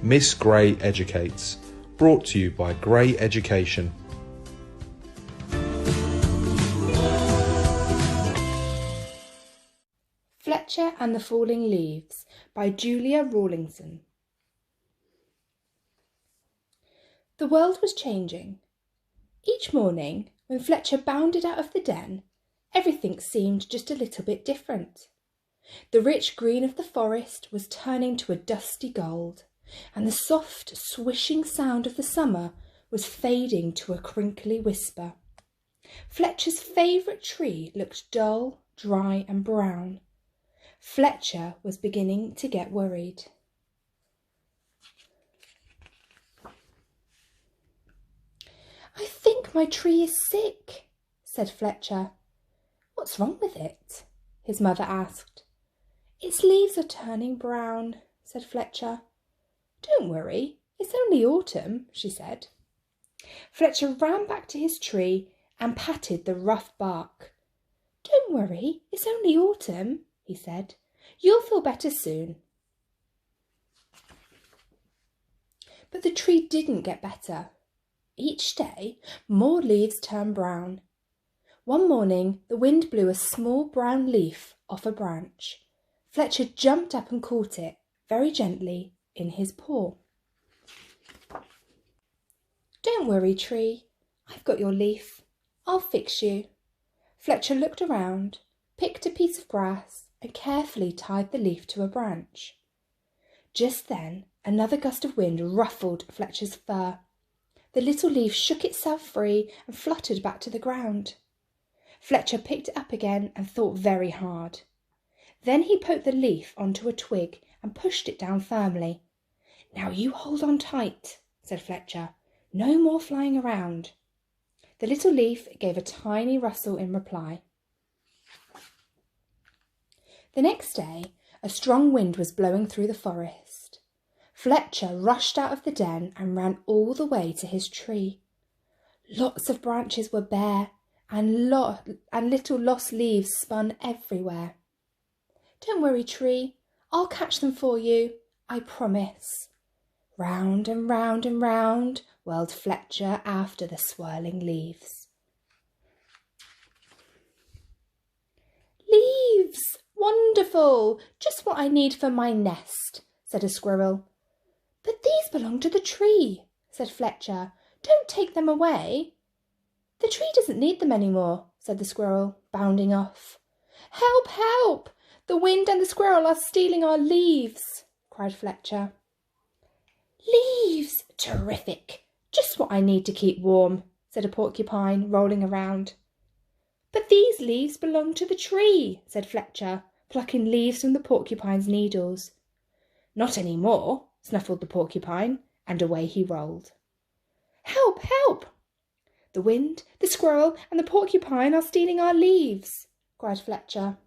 Miss Gray Educates, brought to you by Gray Education. Fletcher and the Falling Leaves by Julia Rawlinson. The world was changing. Each morning, when Fletcher bounded out of the den, everything seemed just a little bit different. The rich green of the forest was turning to a dusty gold, and the soft, swishing sound of the summer was fading to a crinkly whisper. Fletcher's favourite tree looked dull, dry and brown. Fletcher was beginning to get worried. "I think my tree is sick," said Fletcher. "What's wrong with it?" his mother asked. "Its leaves are turning brown," said Fletcher. "Don't worry, it's only autumn," she said. Fletcher ran back to his tree and patted the rough bark. "Don't worry, it's only autumn," he said. "You'll feel better soon." But the tree didn't get better. Each day, more leaves turned brown. One morning, the wind blew a small brown leaf off a branch. Fletcher jumped up and caught it, very gently, in his paw. "Don't worry, tree. I've got your leaf. I'll fix you." Fletcher looked around, picked a piece of grass, and carefully tied the leaf to a branch. Just then, another gust of wind ruffled Fletcher's fur. The little leaf shook itself free and fluttered back to the ground. Fletcher picked it up again and thought very hard. Then he poked the leaf onto a twig and pushed it down firmly. "Now you hold on tight," said Fletcher. "No more flying around." The little leaf gave a tiny rustle in reply. The next day, a strong wind was blowing through the forest. Fletcher rushed out of the den and ran all the way to his tree. Lots of branches were bare, and little lost leaves spun everywhere. "Don't worry, tree. I'll catch them for you, I promise." Round and round and round whirled Fletcher after the swirling leaves. "Leaves! Wonderful! Just what I need for my nest," said a squirrel. "But these belong to the tree," said Fletcher. "Don't take them away." "The tree doesn't need them any more," said the squirrel, bounding off. "Help! Help! The wind and the squirrel are stealing our leaves," cried Fletcher. "Leaves! Terrific! Just what I need to keep warm," said a porcupine, rolling around. "But these leaves belong to the tree," said Fletcher, plucking leaves from the porcupine's needles. "Not any more," snuffled the porcupine, and away he rolled. "Help! Help! The wind, the squirrel, and the porcupine are stealing our leaves," cried Fletcher.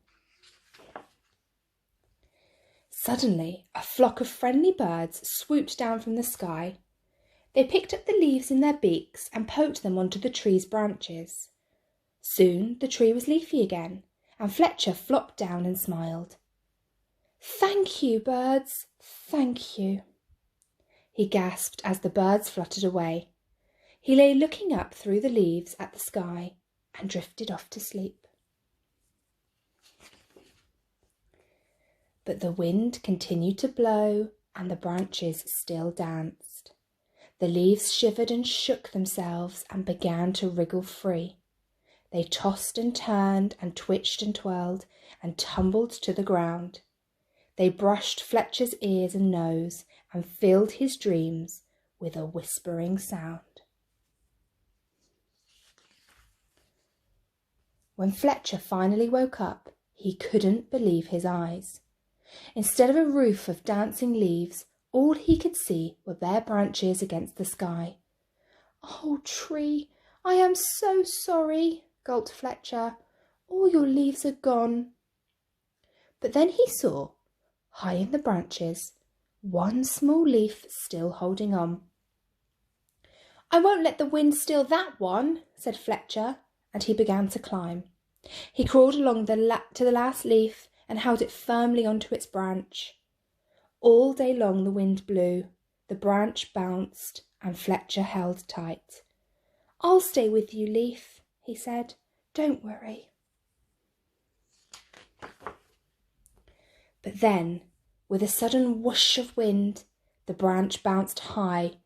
Suddenly, a flock of friendly birds swooped down from the sky. They picked up the leaves in their beaks and poked them onto the tree's branches. Soon the tree was leafy again, and Fletcher flopped down and smiled. "Thank you, birds, thank you," he gasped as the birds fluttered away. He lay looking up through the leaves at the sky and drifted off to sleep. But the wind continued to blow and the branches still danced. The leaves shivered and shook themselves and began to wriggle free. They tossed and turned and twitched and twirled and tumbled to the ground. They brushed Fletcher's ears and nose and filled his dreams with a whispering sound. When Fletcher finally woke up, he couldn't believe his eyes. Instead of a roof of dancing leaves, all he could see were bare branches against the sky. "Oh, tree, I am so sorry," gulped Fletcher. "All your leaves are gone." But then he saw, high in the branches, one small leaf still holding on. "I won't let the wind steal that one," said Fletcher, and he began to climb. He crawled along to the last leaf and held it firmly onto its branch. All day long the wind blew. The branch bounced and Fletcher held tight. "I'll stay with you, Leaf," he said. "Don't worry." But then, with a sudden whoosh of wind, the branch bounced high.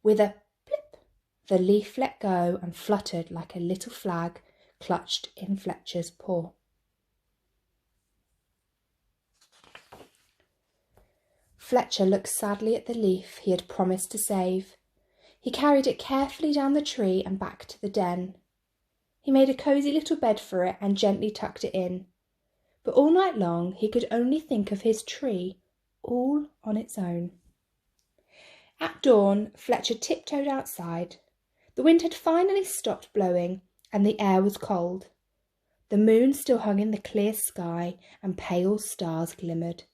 With a blip, the leaf let go and fluttered like a little flag clutched in Fletcher's paw. Fletcher looked sadly at the leaf he had promised to save. He carried it carefully down the tree and back to the den. He made a cosy little bed for it and gently tucked it in. But all night long he could only think of his tree, all on its own. At dawn, Fletcher tiptoed outside. The wind had finally stopped blowing and the air was cold. The moon still hung in the clear sky and pale stars glimmered.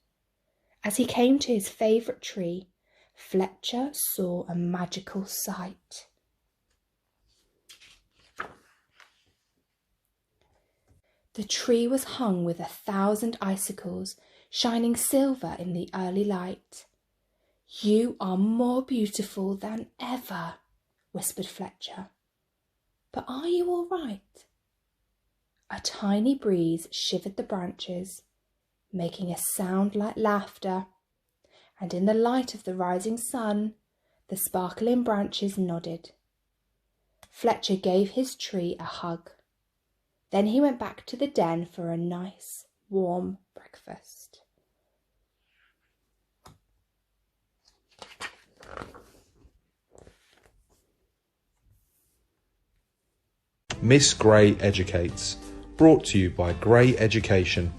As he came to his favourite tree, Fletcher saw a magical sight. The tree was hung with 1,000 icicles, shining silver in the early light. "You are more beautiful than ever," whispered Fletcher. "But are you all right?" A tiny breeze shivered the branches, making a sound like laughter, and in the light of the rising sun, the sparkling branches nodded. Fletcher gave his tree a hug. Then he went back to the den for a nice, warm breakfast. Miss Gray Educates, brought to you by Gray Education.